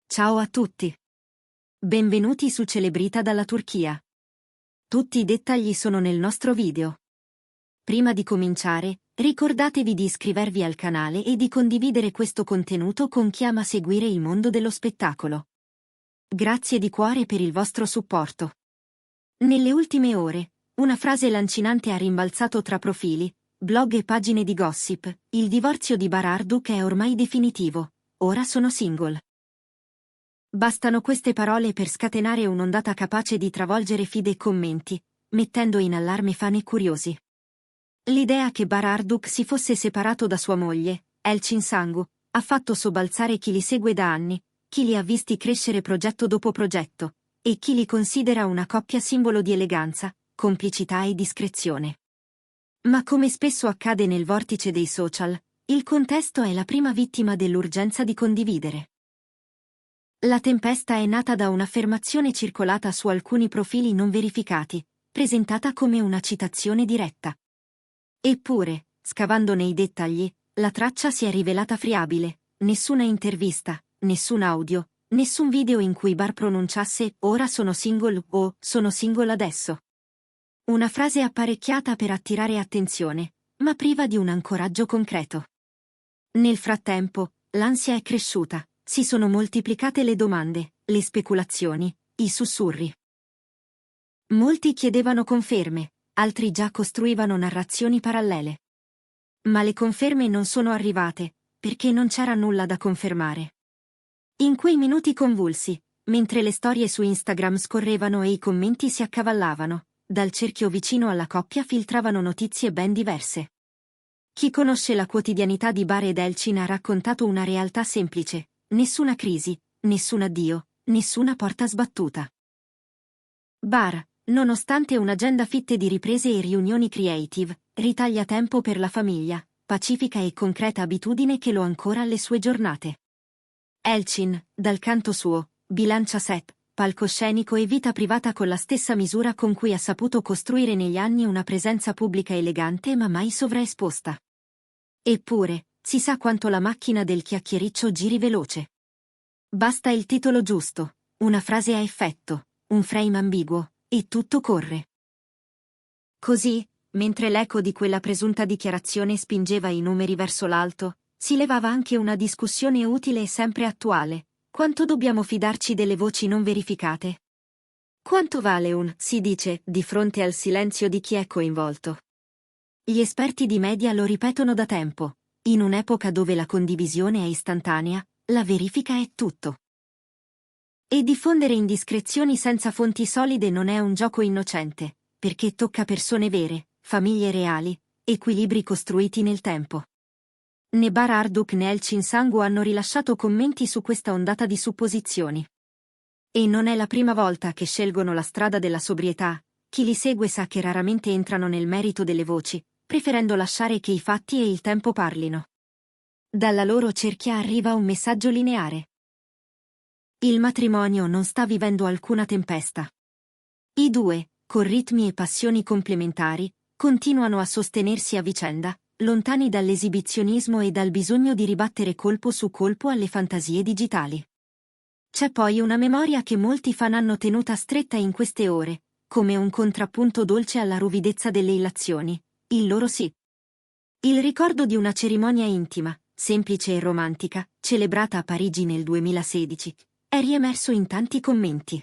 Ciao a tutti. Benvenuti su Celebrita dalla Turchia. Tutti i dettagli sono nel nostro video. Prima di cominciare, ricordatevi di iscrivervi al canale e di condividere questo contenuto con chi ama seguire il mondo dello spettacolo. Grazie di cuore per il vostro supporto. Nelle ultime ore, una frase lancinante ha rimbalzato tra profili, blog e pagine di gossip: il divorzio di Bararduk è ormai definitivo, ora sono single. Bastano queste parole per scatenare un'ondata capace di travolgere feed e commenti, mettendo in allarme fan e curiosi. L'idea che Bararduk si fosse separato da sua moglie, Elçin Sangu, ha fatto sobbalzare chi li segue da anni, chi li ha visti crescere progetto dopo progetto, e chi li considera una coppia simbolo di eleganza, complicità e discrezione. Ma come spesso accade nel vortice dei social, il contesto è la prima vittima dell'urgenza di condividere. La tempesta è nata da un'affermazione circolata su alcuni profili non verificati, presentata come una citazione diretta. Eppure, scavando nei dettagli, la traccia si è rivelata friabile: nessuna intervista, nessun audio, nessun video in cui Bar pronunciasse "ora sono single" o "sono single adesso". Una frase apparecchiata per attirare attenzione, ma priva di un ancoraggio concreto. Nel frattempo, l'ansia è cresciuta. Si sono moltiplicate le domande, le speculazioni, i sussurri. Molti chiedevano conferme, altri già costruivano narrazioni parallele. Ma le conferme non sono arrivate, perché non c'era nulla da confermare. In quei minuti convulsi, mentre le storie su Instagram scorrevano e i commenti si accavallavano, dal cerchio vicino alla coppia filtravano notizie ben diverse. Chi conosce la quotidianità di Bar ed Elçin ha raccontato una realtà semplice: nessuna crisi, nessun addio, nessuna porta sbattuta. Bar, nonostante un'agenda fitte di riprese e riunioni creative, ritaglia tempo per la famiglia, pacifica e concreta abitudine che lo ancora alle sue giornate. Elçin, dal canto suo, bilancia set, palcoscenico e vita privata con la stessa misura con cui ha saputo costruire negli anni una presenza pubblica elegante ma mai sovraesposta. Eppure, si sa quanto la macchina del chiacchiericcio giri veloce. Basta il titolo giusto, una frase a effetto, un frame ambiguo, e tutto corre. Così, mentre l'eco di quella presunta dichiarazione spingeva i numeri verso l'alto, si levava anche una discussione utile e sempre attuale: quanto dobbiamo fidarci delle voci non verificate? Quanto vale un "si dice" di fronte al silenzio di chi è coinvolto? Gli esperti di media lo ripetono da tempo: in un'epoca dove la condivisione è istantanea, la verifica è tutto. E diffondere indiscrezioni senza fonti solide non è un gioco innocente, perché tocca persone vere, famiglie reali, equilibri costruiti nel tempo. Né Bararduk né Elçin Sangu hanno rilasciato commenti su questa ondata di supposizioni. E non è la prima volta che scelgono la strada della sobrietà. Chi li segue sa che raramente entrano nel merito delle voci, preferendo lasciare che i fatti e il tempo parlino. Dalla loro cerchia arriva un messaggio lineare: il matrimonio non sta vivendo alcuna tempesta. I due, con ritmi e passioni complementari, continuano a sostenersi a vicenda, lontani dall'esibizionismo e dal bisogno di ribattere colpo su colpo alle fantasie digitali. C'è poi una memoria che molti fan hanno tenuta stretta in queste ore, come un contrappunto dolce alla ruvidezza delle illazioni: il loro sì. Il ricordo di una cerimonia intima, semplice e romantica, celebrata a Parigi nel 2016, è riemerso in tanti commenti.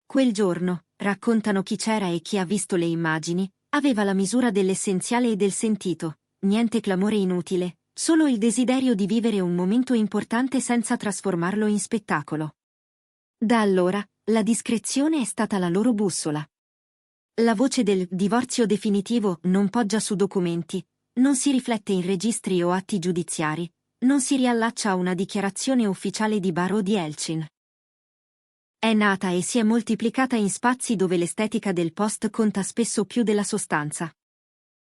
Quel giorno, raccontano chi c'era e chi ha visto le immagini, aveva la misura dell'essenziale e del sentito: niente clamore inutile, solo il desiderio di vivere un momento importante senza trasformarlo in spettacolo. Da allora, la discrezione è stata la loro bussola. La voce del divorzio definitivo non poggia su documenti, non si riflette in registri o atti giudiziari, non si riallaccia a una dichiarazione ufficiale di Bar o di Elçin. È nata e si è moltiplicata in spazi dove l'estetica del post conta spesso più della sostanza.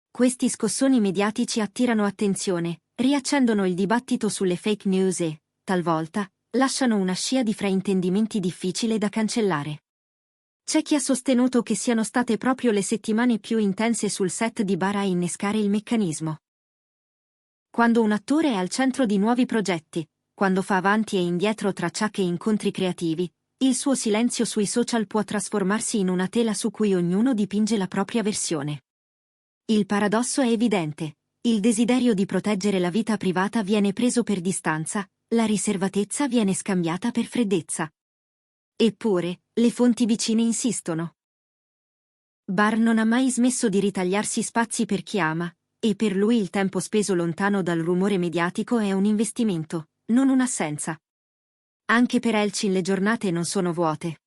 Questi scossoni mediatici attirano attenzione, riaccendono il dibattito sulle fake news e, talvolta, lasciano una scia di fraintendimenti difficile da cancellare. C'è chi ha sostenuto che siano state proprio le settimane più intense sul set di Bar a innescare il meccanismo. Quando un attore è al centro di nuovi progetti, quando fa avanti e indietro tra chat e incontri creativi, il suo silenzio sui social può trasformarsi in una tela su cui ognuno dipinge la propria versione. Il paradosso è evidente. Il desiderio di proteggere la vita privata viene preso per distanza, la riservatezza viene scambiata per freddezza. Eppure, le fonti vicine insistono. Barr non ha mai smesso di ritagliarsi spazi per chi ama, e per lui il tempo speso lontano dal rumore mediatico è un investimento, non un'assenza. Anche per Elchin le giornate non sono vuote.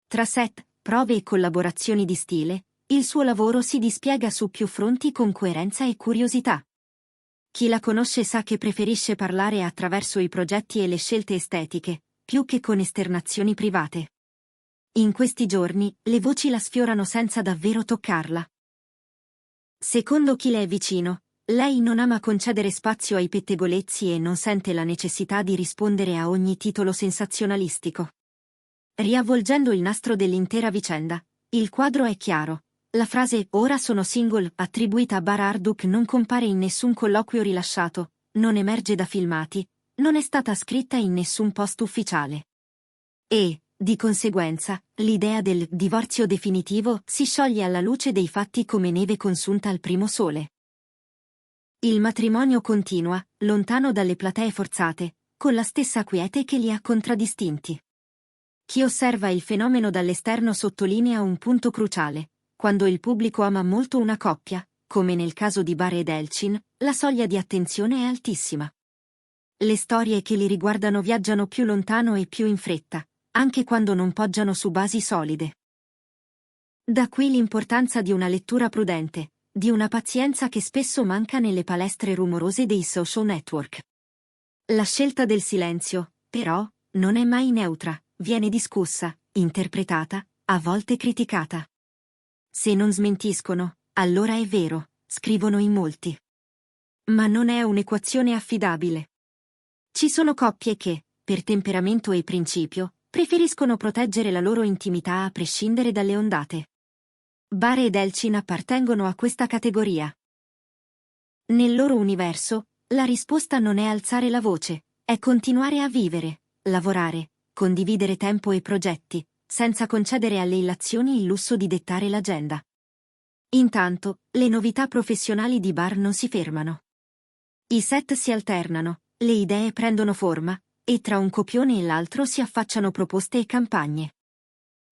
Tra set, prove e collaborazioni di stile, il suo lavoro si dispiega su più fronti con coerenza e curiosità. Chi la conosce sa che preferisce parlare attraverso i progetti e le scelte estetiche, più che con esternazioni private. In questi giorni, le voci la sfiorano senza davvero toccarla. Secondo chi le è vicino, lei non ama concedere spazio ai pettegolezzi e non sente la necessità di rispondere a ogni titolo sensazionalistico. Riavvolgendo il nastro dell'intera vicenda, il quadro è chiaro. La frase "ora sono single" attribuita a Barr Harduk non compare in nessun colloquio rilasciato, non emerge da filmati, non è stata scritta in nessun post ufficiale. E, di conseguenza, l'idea del divorzio definitivo si scioglie alla luce dei fatti come neve consunta al primo sole. Il matrimonio continua, lontano dalle platee forzate, con la stessa quiete che li ha contraddistinti. Chi osserva il fenomeno dall'esterno sottolinea un punto cruciale. Quando il pubblico ama molto una coppia, come nel caso di Barr ed Elchin, la soglia di attenzione è altissima. Le storie che li riguardano viaggiano più lontano e più in fretta, anche quando non poggiano su basi solide. Da qui l'importanza di una lettura prudente, di una pazienza che spesso manca nelle palestre rumorose dei social network. La scelta del silenzio, però, non è mai neutra, viene discussa, interpretata, a volte criticata. Se non smentiscono, allora è vero, scrivono in molti. Ma non è un'equazione affidabile. Ci sono coppie che, per temperamento e principio, preferiscono proteggere la loro intimità a prescindere dalle ondate. Barr ed Elchin appartengono a questa categoria. Nel loro universo, la risposta non è alzare la voce, è continuare a vivere, lavorare, condividere tempo e progetti, senza concedere alle illazioni il lusso di dettare l'agenda. Intanto, le novità professionali di Barr non si fermano. I set si alternano, le idee prendono forma, e tra un copione e l'altro si affacciano proposte e campagne.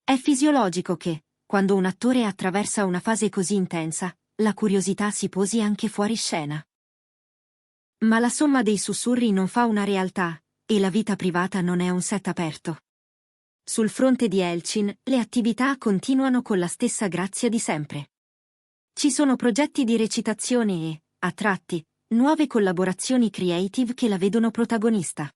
È fisiologico che, quando un attore attraversa una fase così intensa, la curiosità si posi anche fuori scena. Ma la somma dei sussurri non fa una realtà, e la vita privata non è un set aperto. Sul fronte di Elchin, le attività continuano con la stessa grazia di sempre. Ci sono progetti di recitazione e, a tratti, nuove collaborazioni creative che la vedono protagonista.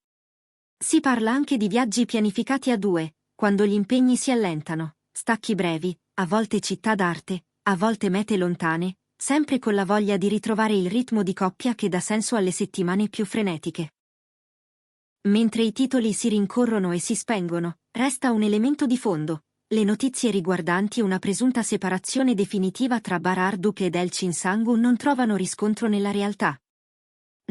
Si parla anche di viaggi pianificati a due, quando gli impegni si allentano, stacchi brevi, a volte città d'arte, a volte mete lontane, sempre con la voglia di ritrovare il ritmo di coppia che dà senso alle settimane più frenetiche. Mentre i titoli si rincorrono e si spengono, resta un elemento di fondo: le notizie riguardanti una presunta separazione definitiva tra Barr Harduk ed Elchin Sangu non trovano riscontro nella realtà.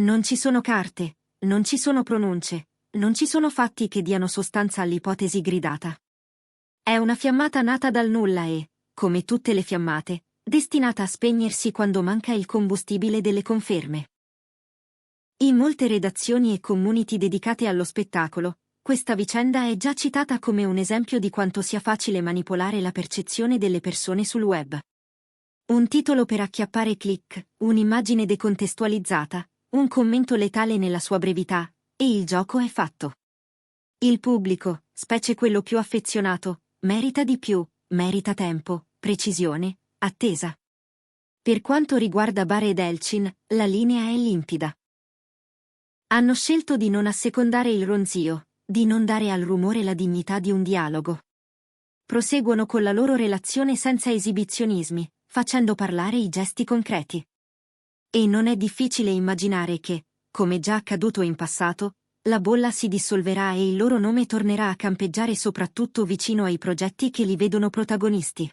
Non ci sono carte, non ci sono pronunce, non ci sono fatti che diano sostanza all'ipotesi gridata. È una fiammata nata dal nulla e, come tutte le fiammate, destinata a spegnersi quando manca il combustibile delle conferme. In molte redazioni e community dedicate allo spettacolo, questa vicenda è già citata come un esempio di quanto sia facile manipolare la percezione delle persone sul web. Un titolo per acchiappare click, un'immagine decontestualizzata, un commento letale nella sua brevità, e il gioco è fatto. Il pubblico, specie quello più affezionato, merita di più, merita tempo, precisione, attesa. Per quanto riguarda Barr ed Elchin, la linea è limpida. Hanno scelto di non assecondare il ronzio, di non dare al rumore la dignità di un dialogo. Proseguono con la loro relazione senza esibizionismi, facendo parlare i gesti concreti. E non è difficile immaginare che, come già accaduto in passato, la bolla si dissolverà e il loro nome tornerà a campeggiare soprattutto vicino ai progetti che li vedono protagonisti.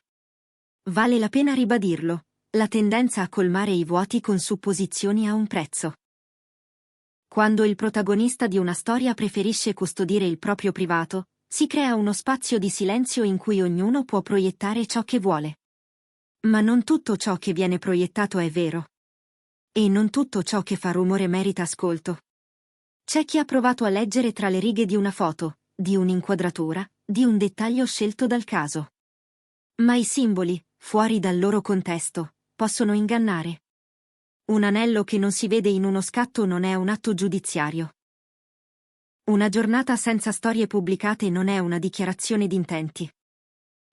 Vale la pena ribadirlo, la tendenza a colmare i vuoti con supposizioni ha un prezzo. Quando il protagonista di una storia preferisce custodire il proprio privato, si crea uno spazio di silenzio in cui ognuno può proiettare ciò che vuole. Ma non tutto ciò che viene proiettato è vero. E non tutto ciò che fa rumore merita ascolto. C'è chi ha provato a leggere tra le righe di una foto, di un'inquadratura, di un dettaglio scelto dal caso. Ma i simboli, fuori dal loro contesto, possono ingannare. Un anello che non si vede in uno scatto non è un atto giudiziario. Una giornata senza storie pubblicate non è una dichiarazione d'intenti.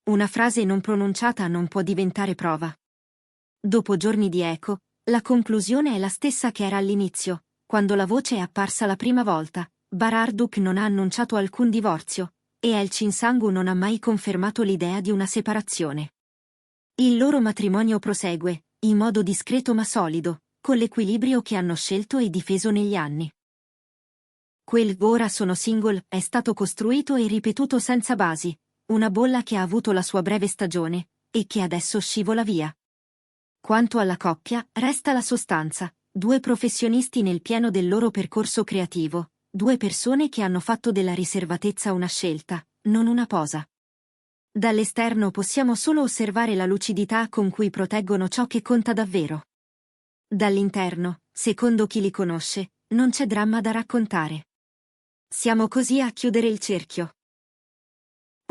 Una frase non pronunciata non può diventare prova. Dopo giorni di eco, la conclusione è la stessa che era all'inizio, quando la voce è apparsa la prima volta. Bararduk non ha annunciato alcun divorzio, e El Chinsangu non ha mai confermato l'idea di una separazione. Il loro matrimonio prosegue, in modo discreto ma solido, con l'equilibrio che hanno scelto e difeso negli anni. Quel "ora sono single" è stato costruito e ripetuto senza basi, una bolla che ha avuto la sua breve stagione, e che adesso scivola via. Quanto alla coppia, resta la sostanza, due professionisti nel pieno del loro percorso creativo, due persone che hanno fatto della riservatezza una scelta, non una posa. Dall'esterno possiamo solo osservare la lucidità con cui proteggono ciò che conta davvero. Dall'interno, secondo chi li conosce, non c'è dramma da raccontare. Siamo così a chiudere il cerchio.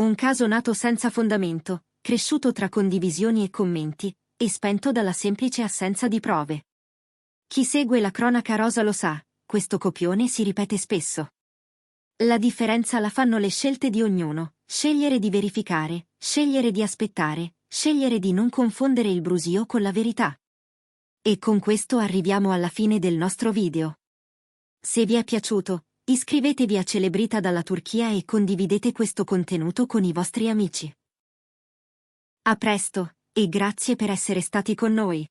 Un caso nato senza fondamento, cresciuto tra condivisioni e commenti, e spento dalla semplice assenza di prove. Chi segue la cronaca rosa lo sa, questo copione si ripete spesso. La differenza la fanno le scelte di ognuno, scegliere di verificare, scegliere di aspettare, scegliere di non confondere il brusio con la verità. E con questo arriviamo alla fine del nostro video. Se vi è piaciuto, iscrivetevi a Celebrita dalla Turchia e condividete questo contenuto con i vostri amici. A presto, e grazie per essere stati con noi.